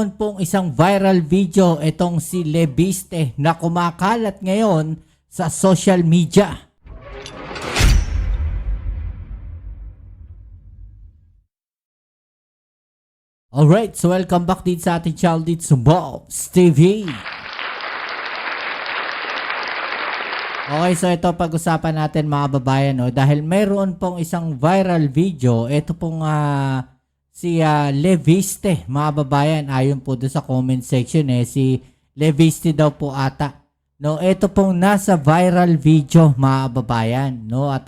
mayroon pong isang viral video itong si Leviste na kumakalat ngayon sa social media. Alright, so welcome back din sa ating channel dito sa Bobs TV. Okay, so ito pag-usapan natin mga babayan, no? Dahil mayroon pong isang viral video, ito pong si Leviste mga babayan, ayon po doon sa comment section si Leviste daw po ata. No, ito pong nasa viral video mga babayan, no? At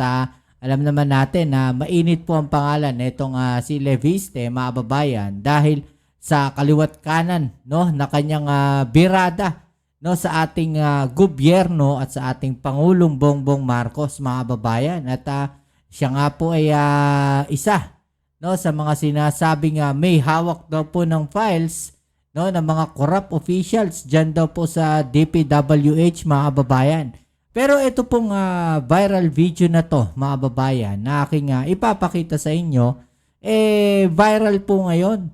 alam naman natin na mainit po ang pangalan nitong si Leviste mga babayan dahil sa kaliwat kanan, no, na kanyang birada, no, sa ating gobyerno at sa ating Pangulong Bongbong Marcos mga babayan. At siya nga po ay isa, no, sa mga sinasabing may hawak daw po ng files, no, ng mga corrupt officials dyan daw po sa DPWH mga babayan. Pero ito pong viral video na to mga babayan na aking ipapakita sa inyo, viral po ngayon.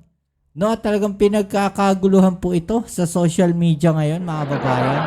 No, talagang pinagkakaguluhan po ito sa social media ngayon mga babayan.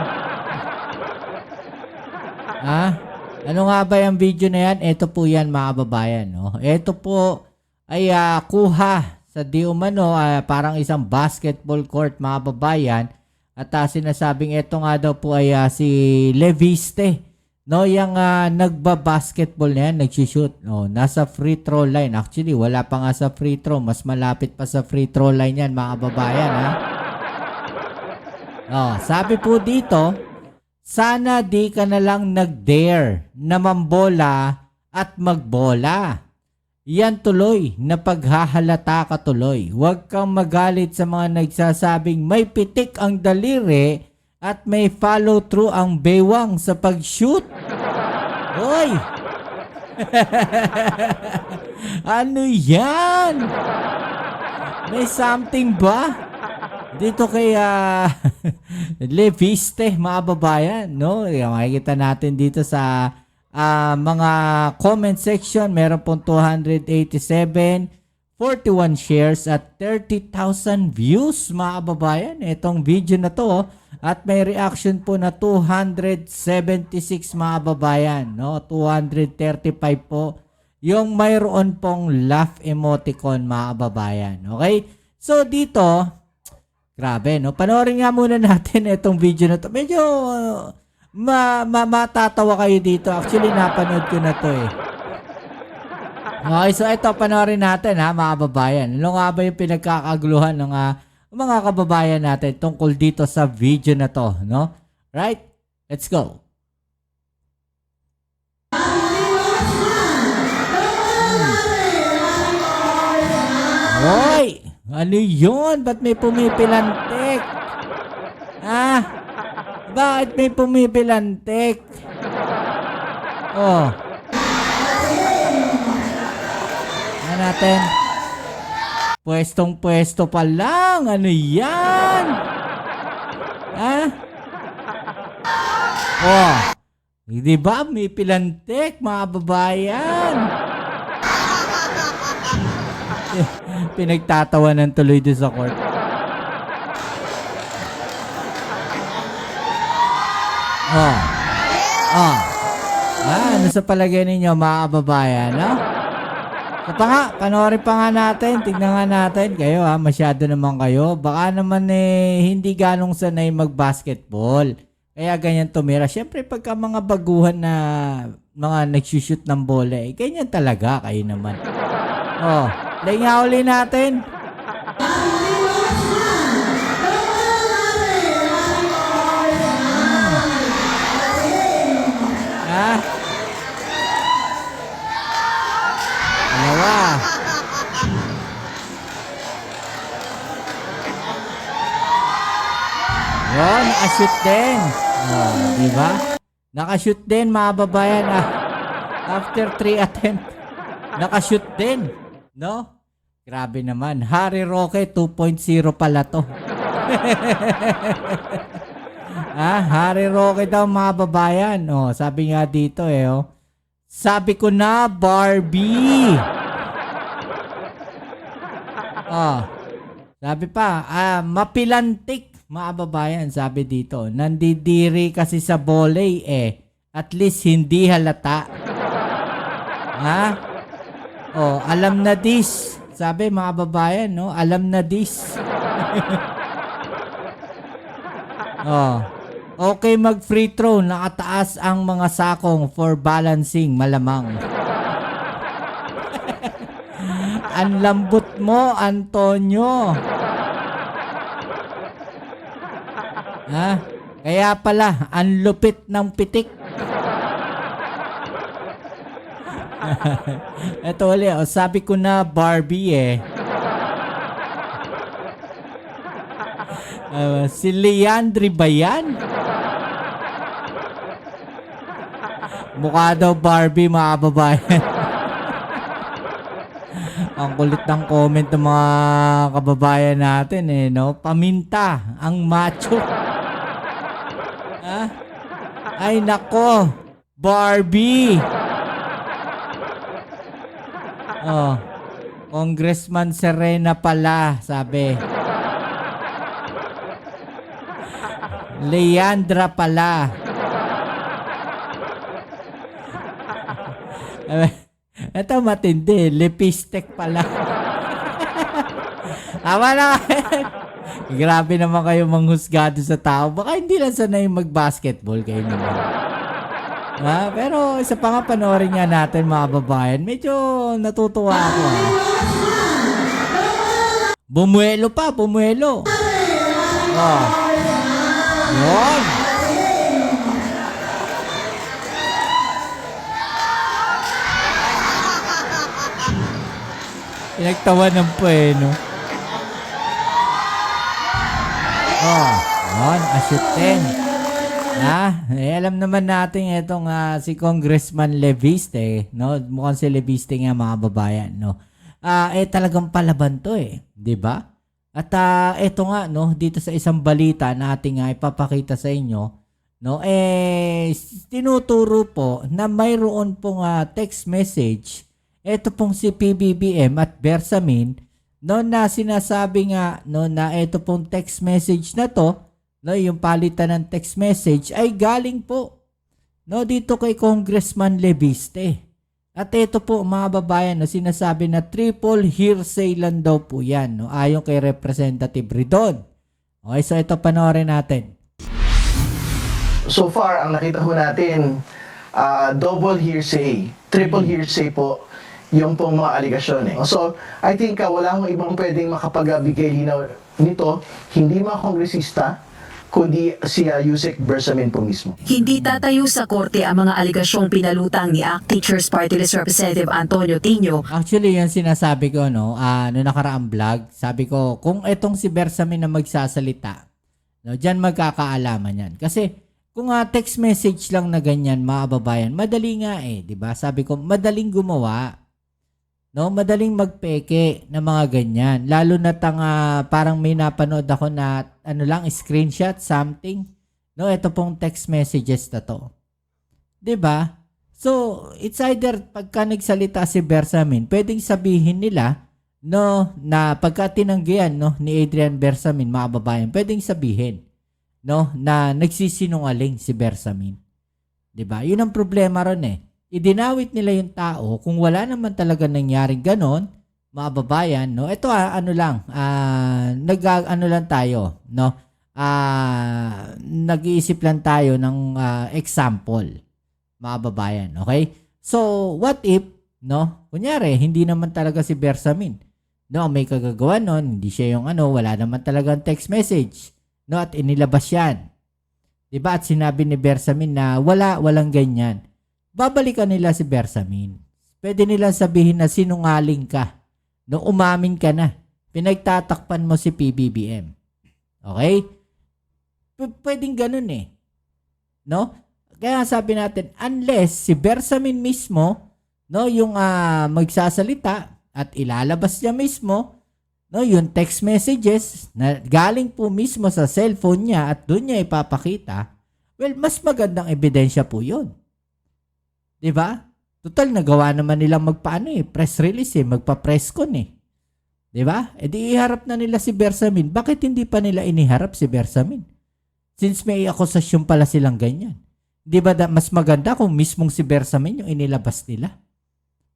Ano nga ba yung video na yan? Ito po yan mga babayan. No? Ito po ay kuha sa di umano parang isang basketball court mga babayan. At sinasabing ito nga daw po ay si Leviste, no, yung nagba-basketball na yan, nagsushoot, no, nasa free throw line. Actually, wala pa nga sa free throw, mas malapit pa sa free throw line yan mga babayan, sabi po dito, sana di ka na lang nag-dare na mambola at magbola. Yan tuloy na paghahalata ka tuloy. Huwag kang magalit sa mga nagsasabing may pitik ang daliri at may follow through ang bewang sa pag-shoot. Hoy! Ano yan? May something ba? Dito kay Leviste mga babayan, no? Makikita natin dito sa mga comment section, meron pong 287, 41 shares at 30,000 views mga babayan. Itong video na to, at may reaction po na 276 mga babayan, no? 235 po yung mayroon pong laugh emoticon mga babayan. Okay? So dito, grabe, no? Panoorin nga muna natin itong video na to. Medyo matatawa kayo dito. Actually, napanood ko na to Okay, so ito, panoorin natin mga babayan. Ano nga ba yung pinagkakaguluhan ng mga kababayan natin tungkol dito sa video na to, no? Right? Let's go. Hoy! Ano yun? Ba't may pumipilantik? Bakit may pumipilantik? Ano natin? Pwestong pwesto pa lang. Ano yan? Di ba may pilantik mga babayan? Pinagtatawanan tuloy doon sa court. Ano sa palagay ninyo mga kababayan, no? So panoorin pa nga natin, tignan nga natin kayo masyado naman kayo. Baka naman hindi ganong sanay mag-basketball. Kaya ganyan tumira. Siyempre pagka mga baguhan na mga nagsushoot ng bola, ganyan talaga kayo naman. Play nga uli natin. Nakashoot din. Diba? Nakashoot din mga babayan. After 3 attempt, nakashoot din. No? Grabe naman. Harry Roque 2.0 pala to. Harry Roque daw mga babayan. Sabi nga dito sabi ko na Barbie. Sabi pa, mapilantik, mga kababayan, sabi dito. Nandidiri kasi sa voley At least hindi halata. Ha? Oh, alam na this. Sabi mga kababayan, no? Alam na this. Oh. Okay mag free throw, nakataas ang mga sakong for balancing, malamang. Ang lambot mo, Antonio. Ha? Kaya pala, ang lupit ng pitik. Ito ulit, sabi ko na Barbie si Leandri ba yan? Mukha daw Barbie, mga kababayan. Ang kulit ng comment ng mga kababayan natin no? Paminta, ang macho. Ha? Ay nako, Barbie. Oh, Congressman Serena pala, sabi. Leandra pala. Ito matindi, lipstick pala. Tama na. Grabe naman kayo manghusgado sa tao. Baka hindi lang sanay mag-basketball kayo naman. Pero isa pa nga panoorin nga natin, mga babayan. Medyo natutuwa ako. Bumuelo pa, bumuelo. Oh. Yun. Pinagtawanan po no? Oh, yun, asyutin. Alam naman natin itong si Congressman Leviste, no? Mukhang si Leviste nga, mga babayan, no? Talagang palaban to 'di ba? At ito nga, no, dito sa isang balita na ating ipapakita sa inyo, no, tinuturo po na mayroon pong text message, ito pong si PBBM at Bersamin, no, na sinasabi nga, no, na ito pong text message na to, no, yung palitan ng text message ay galing po, no, dito kay Congressman Leviste. At ito po, mga babayan, no, sinasabi na triple hearsay lang daw po yan, no, ayon kay Representative Ridon. Okay, so ito panoorin natin. So far, ang nakita ho natin, double hearsay, triple hearsay po yung pong mga aligasyon So, I think wala akong ibang pwedeng makapagbigay linaw nito, hindi mga kongresista, kundi si Yusek Bersamin po mismo. Hindi tatayo sa korte ang mga aligasyong pinalutang ni ACT Teachers Party List Representative Antonio Tino. Actually, yan sinasabi ko, no, nakaraang vlog, sabi ko, kung itong si Bersamin na magsasalita, no, dyan magkakaalaman yan. Kasi, kung text message lang na ganyan, mga babayan, madali nga di ba? Sabi ko, madaling gumawa. No, madaling magpeke na mga ganyan. Lalo na parang may napanood ako na screenshot something. No, ito pong text messages na to. 'Di ba? So, it's either pagka nagsalita si Bersamin, pwedeng sabihin nila no na pagka tinanggihan no ni Adrian Bersamin, mga babayan, pwedeng sabihin no na nagsisinungaling si Bersamin. 'Di ba? 'Yun ang problema ron Idinawit nila yung tao kung wala naman talaga nangyaring ganon, mga babayan, no? Ito lang tayo, no? Nag-iisip lang tayo ng example, mga babayan, okay? So, what if, no? Kunyari, hindi naman talaga si Bersamin, no? May kagagawa nun, hindi siya yung wala naman talagang text message, no? At inilabas yan. Diba? At sinabi ni Bersamin na walang ganyan. Babalikan nila si Bersamin. Pwede nila sabihin na sinungaling ka. No, umamin ka na. Pinagtatakpan mo si PBBM. Okay? Pwedeng ganun No? Kaya sabi natin, unless si Bersamin mismo, no, yung magsasalita at ilalabas niya mismo, no, yung text messages na galing po mismo sa cellphone niya at doon niya ipapakita, well, mas magandang ebidensya po yun. Diba? Total, nagawa naman nilang press release magpa-press con 'Di ba? E di iharap na nila si Bersamin. Bakit hindi pa nila iniharap si Bersamin? Since may akusasyon pala silang ganyan. 'Di ba mas maganda kung mismong si Bersamin yung inilabas nila?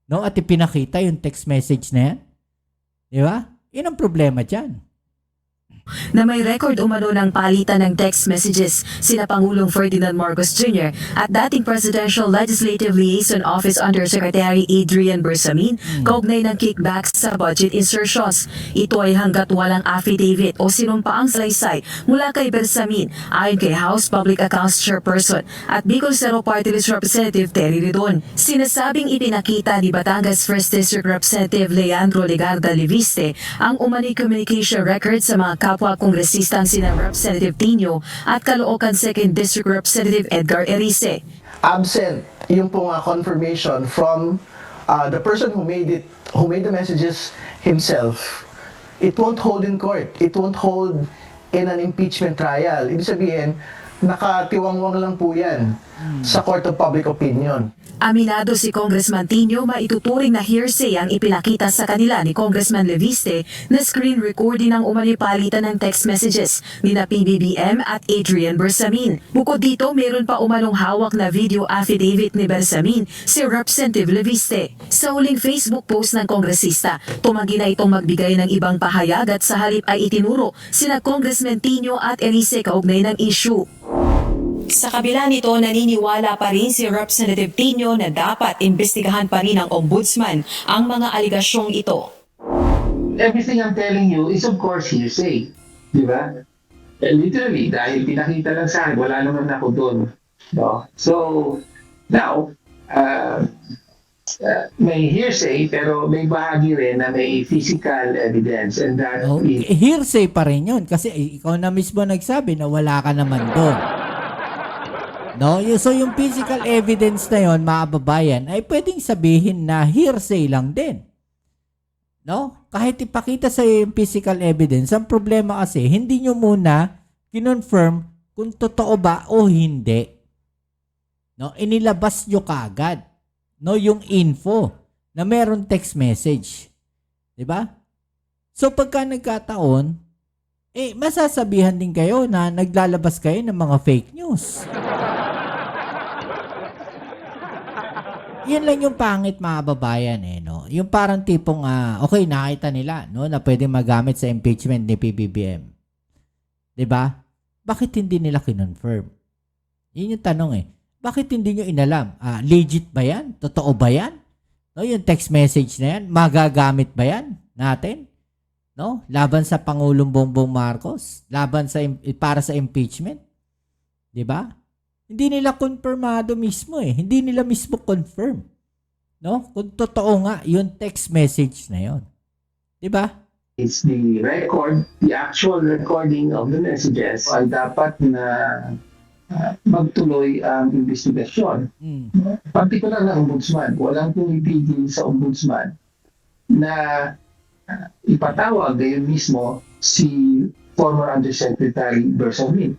No? At ipinakita yung text message na yan. 'Di ba? Yun ang problema diyan. Na may record umano ng palitan ng text messages sina Pangulong Ferdinand Marcos Jr. at dating Presidential Legislative Liaison Office Undersecretary Adrian Bersamin kaugnay ng kickbacks sa budget insertions. Ito ay hanggat walang affidavit o sinumpaang salaysay mula kay Bersamin ayon kay House Public Accounts Chairperson at Bicol Zero Party List Representative Terry Ridon. Sinasabing ipinakita ni Batangas 1st District Representative Leandro Legarda Leviste ang umani communication record sa mga kapwa kongresistang sina Representative Tino at Caloocan 2nd District Representative Edgar Erice. Absent yung pong confirmation from the person who made the messages himself, it won't hold in court. It won't hold in an impeachment trial. Ibig sabihin, nakatiwangwang lang po yan sa Court of Public Opinion. Aminado si Congressman Tino maituturing na hearsay ang ipinakita sa kanila ni Congressman Leviste na screen recording ng umani palitan ng text messages ni na PBBM at Adrian Bersamin. Bukod dito, meron pa umanong hawak na video affidavit ni Bersamin si Representative Leviste. Sa huling Facebook post ng kongresista, tumanggi na itong magbigay ng ibang pahayag at sa halip ay itinuro sina Congressman Tino at Erice kaugnay ng issue. Sa kabila nito, naniniwala pa rin si Representative Tino na dapat imbestigahan pa rin ng Ombudsman ang mga aligasyong ito. Everything I'm telling you is of course hearsay. Di ba? Literally, dahil pinakita lang sa akin, wala naman ako doon. No? So, now, may hearsay pero may bahagi rin na may physical evidence and that No? is Hearsay pa rin yun kasi ikaw na mismo nagsabi na wala ka naman doon. No? So yung physical evidence na yon, mga kababayan, ay pwedeng sabihin na hearsay lang din. No? Kahit ipakita sa yung physical evidence, ang problema kasi, hindi nyo muna kinonfirm kung totoo ba o hindi. No? Inilabas nyo kaagad. No? Yung info na meron text message. Diba? So pagka nagkataon, masasabihan din kayo na naglalabas kayo ng mga fake news. Yan lang yung pangit, mga babayan, no? Yung parang tipong, okay, nakita nila, no, na pwede magamit sa impeachment ni PBBM. 'Di ba? Bakit hindi nila kinonfirm? Yun yung tanong Bakit hindi nyo inalam? Legit ba yan? Totoo ba yan? No, yung text message na yan, magagamit ba yan natin? No? Laban sa Pangulong Bongbong Marcos? Laban sa para sa impeachment? 'Di ba? Hindi nila konfirmado mismo Hindi nila mismo confirm. No? Kung totoo nga yung text message na yon. 'Di ba? it's the record, the actual recording of the messages ay dapat na magtuloy ang investigasyon. Partikular na ombudsman, walang pumipigil sa ombudsman na ipatawag gayon mismo si former Undersecretary Bersamin.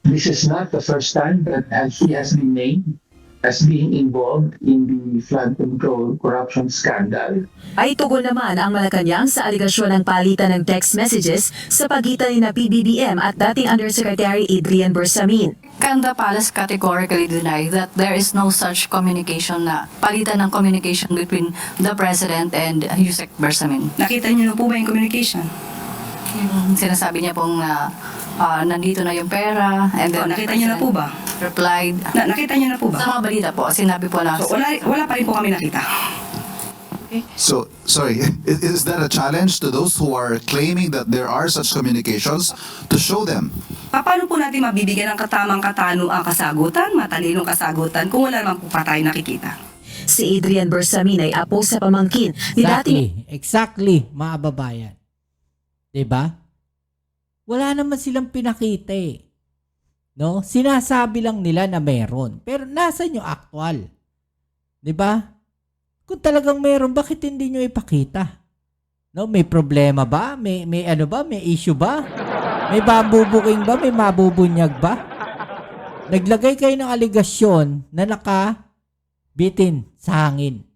This is not the first time that he has been named as being involved in the flood control corruption scandal. Ay tugon naman ang Malacanang sa aligasyon ng palitan ng text messages sa pagitan ni na PBBM at dating Undersecretary Adrian Bersamin. Can the palace categorically deny that there is no such communication na palitan ng communication between the President and Yusek Bersamin? Nakita niyo na po ba yung communication? Yung sinasabi niya pong nandito na yung pera and then Nakita niyo na po ba? replied. Nakita niyo na po ba? Sa mga balita po, sinabi po na So, wala pa rin po kami nakita. So, sorry, is that a challenge to those who are claiming that there are such communications to show them? Paano po natin mabibigyan ng katamang-katano ang kasagutan, matalinong kasagutan, kung wala naman po pa tayo nakikita? Si Adrian Bersamin ay apo sa pamangkin ni dating Exactly, mga babayan. 'Di ba? Wala naman silang pinakita No? Sinasabi lang nila na meron. Pero nasan yung actual? 'Di ba? Kung talagang meron, bakit hindi nyo ipakita? No, may problema ba? May ano ba? May issue ba? May babubuking ba? May mabubunyag ba? Naglagay kayo ng aligasyon na nakabitin sa hangin.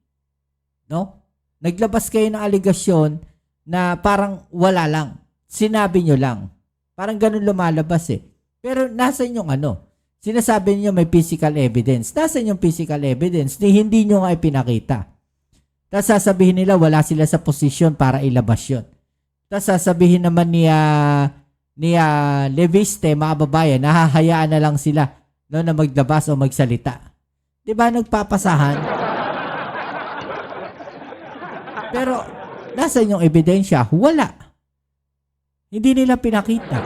No? Naglabas kayo ng aligasyon na parang wala lang. Sinabi nyo lang. Parang ganun lumalabas eh. Pero nasan yung ano? Sinasabi niyo may physical evidence. Nasan yung physical evidence? Hindi nyo nga ipinakita. Tapos sasabihin nila wala sila sa posisyon para ilabas yun. Tapos sasabihin naman ni Leviste, mga babayan, nahahayaan na lang sila no, na maglabas o magsalita. Diba nagpapasahan? Pero nasan yung ebidensya? Wala. Hindi nila pinakita.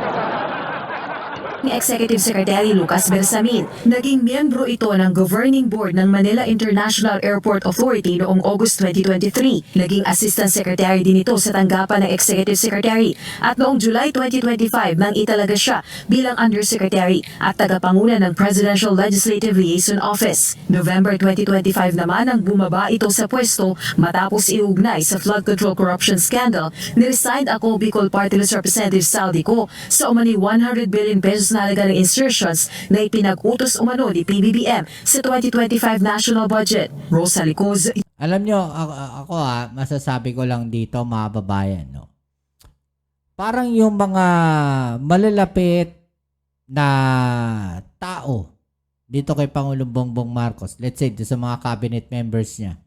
Ni Executive Secretary Lucas Bersamin, naging miyembro ito ng Governing Board ng Manila International Airport Authority noong August 2023. Naging Assistant Secretary din ito sa tanggapan ng Executive Secretary at noong July 2025 nang italaga siya bilang Undersecretary at tagapanguna ng Presidential Legislative Liaison Office. November 2025 naman ang bumaba ito sa pwesto matapos iugnay sa flood control corruption scandal ni resigned ako Bicol Party List Representative Saldico sa umani 100 billion pesos na halaga ng insertions na ipinag-utos umano ni PBBM sa 2025 national budget. Rosa Licoz. Alam nyo, ako masasabi ko lang dito mga babayan, no? Parang yung mga malalapit na tao dito kay Pangulong Bongbong Marcos, let's say sa mga cabinet members niya,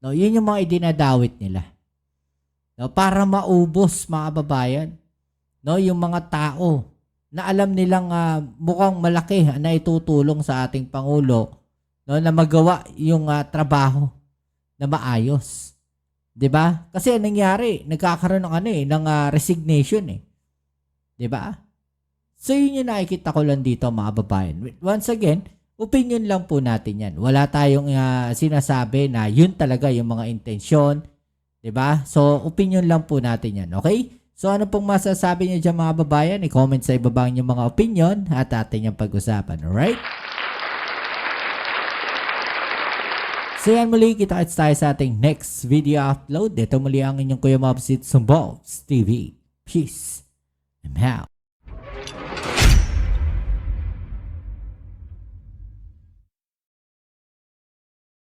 no, yun yung mga idinadawit nila. No, para maubos mga babayan, no, yung mga tao na alam nilang mukhang malaki na itutulong sa ating Pangulo, no, na magawa yung trabaho na maayos. 'Di ba? Kasi anong nangyari, nagkakaroon ng ng resignation eh. 'Di ba? So yun yung nakikita ko lang dito mga babayan. Once again, opinion lang po natin 'yan. Wala tayong sinasabi na yun talaga yung mga intensyon, 'di ba? So opinion lang po natin 'yan, okay? So ano pong masasabi niyo dyan mga babayan? I-comment sa ibaba yung mga opinion at atin yung pag-usapan. Alright? So yan muli, kita-kits tayo sa ating next video upload. Ito muli ang inyong Kuya Mobsit Sumbobs TV. Peace. I'm out.